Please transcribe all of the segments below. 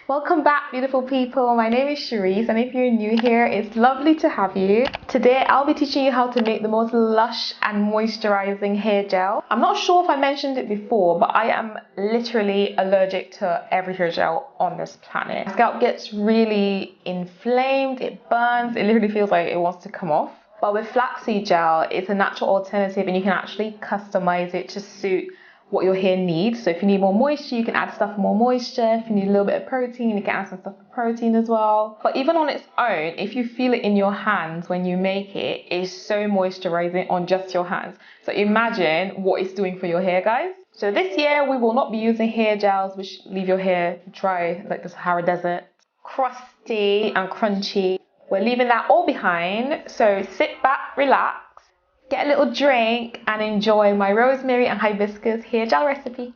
Welcome back, beautiful people. My name is Cherisse, and if you're new here, it's lovely to have you. Today I'll be teaching you how to make the most lush and moisturizing hair gel. I'm not sure if I mentioned it before, but I am literally allergic to every hair gel on this planet. My scalp gets really inflamed, it burns, it literally feels like it wants to come off. But with flaxseed gel, it's a natural alternative and you can actually customize it to suit what your hair needs. So if you need more moisture, you can add stuff for more moisture. If you need a little bit of protein, you can add some stuff for protein as well. But even on its own, if you feel it in your hands when you make it, it's so moisturizing on just your hands. So imagine what it's doing for your hair, guys. So this year we will not be using hair gels which leave your hair dry like the Sahara Desert, crusty and crunchy. We're leaving that all behind. So sit back, relax, get a little drink and enjoy my rosemary and hibiscus hair gel recipe.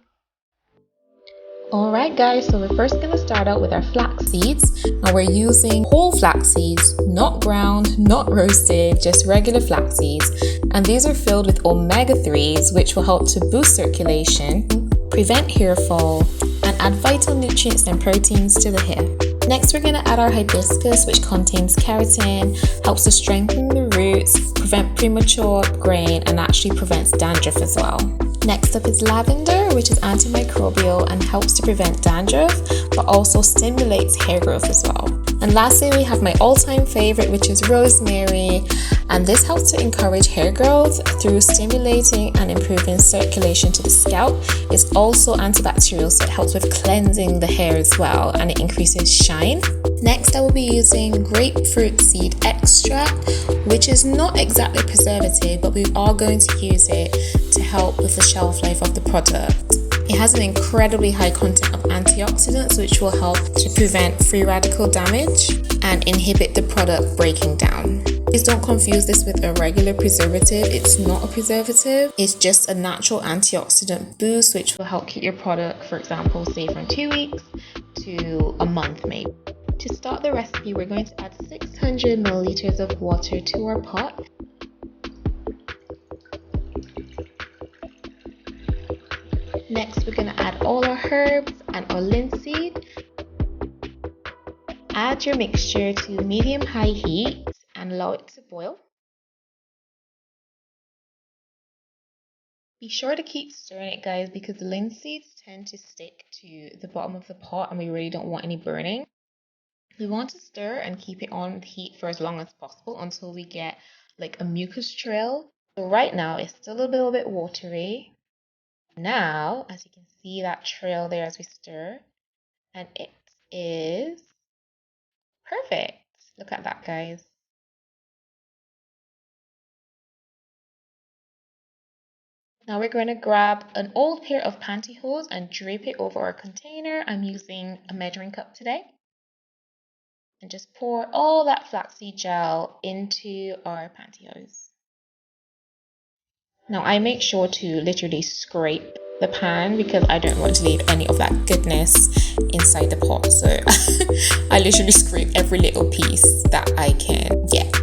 Alright guys, so we're first going to start out with our flax seeds. Now we're using whole flax seeds, not ground, not roasted, just regular flax seeds. And these are filled with omega-3s which will help to boost circulation, prevent hair fall, and add vital nutrients and proteins to the hair. Next, we're going to add our hibiscus, which contains keratin, helps to strengthen the roots, prevent premature graying, and actually prevents dandruff as well. Next up is lavender, which is antimicrobial and helps to prevent dandruff, but also stimulates hair growth as well. And lastly, we have my all-time favorite, which is rosemary, and this helps to encourage hair growth through stimulating and improving circulation to the scalp. It's also antibacterial, so it helps with cleansing the hair as well, and it increases shine. Next, I will be using grapefruit seed extract, which is not exactly a preservative, but we are going to use it to help with the shelf life of the product. It has an incredibly high content of antioxidants, which will help to prevent free radical damage and inhibit the product breaking down. Please don't confuse this with a regular preservative. It's not a preservative. It's just a natural antioxidant boost, which will help keep your product, for example, say from 2 weeks to a month maybe. To start the recipe, we're going to add 600 milliliters of water to our pot. Next, we're going to add all our herbs and our linseed. Add your mixture to medium-high heat and allow it to boil. Be sure to keep stirring it, guys, because the linseeds tend to stick to the bottom of the pot and we really don't want any burning. We want to stir and keep it on heat for as long as possible until we get like a mucus trail. So right now it's still a little bit watery. Now, as you can see that trail there as we stir, and it is perfect. Look at that, guys. Now we're going to grab an old pair of pantyhose and drape it over our container. I'm using a measuring cup today. And just pour all that flaxseed gel into our pantyhose. Now I make sure to literally scrape the pan because I don't want to leave any of that goodness inside the pot. So I literally scrape every little piece that I can get.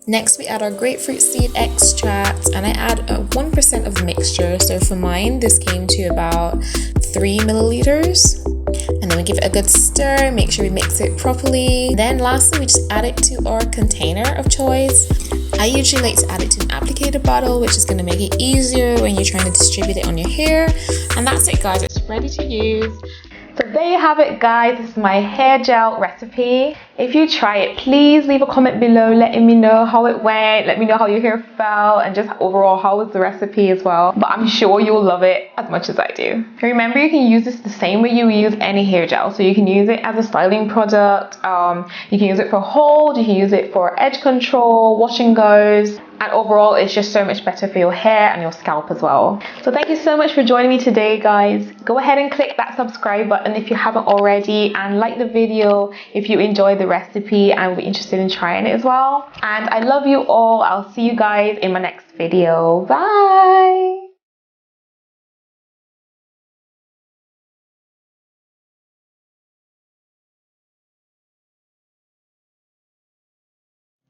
Next, we add our grapefruit seed extract, and I add 1% of the mixture. So for mine, this came to about 3 milliliters. And then we give it a good stir, make sure we mix it properly. Then lastly, we just add it to our container of choice. I usually like to add it to an applicator bottle, which is going to make it easier when you're trying to distribute it on your hair. And that's it guys, it's ready to use. So there you have it guys, this is my hair gel recipe. If you try it, please leave a comment below letting me know how it went, let me know how your hair felt, and just overall how was the recipe as well. But I'm sure you'll love it as much as I do. Remember, you can use this the same way you use any hair gel. So you can use it as a styling product, you can use it for hold, you can use it for edge control, wash and goes. And overall, it's just so much better for your hair and your scalp as well. So thank you so much for joining me today, guys. Go ahead and click that subscribe button if you haven't already, and like the video if you enjoyed the recipe and were interested in trying it as well. And I love you all. I'll see you guys in my next video. Bye.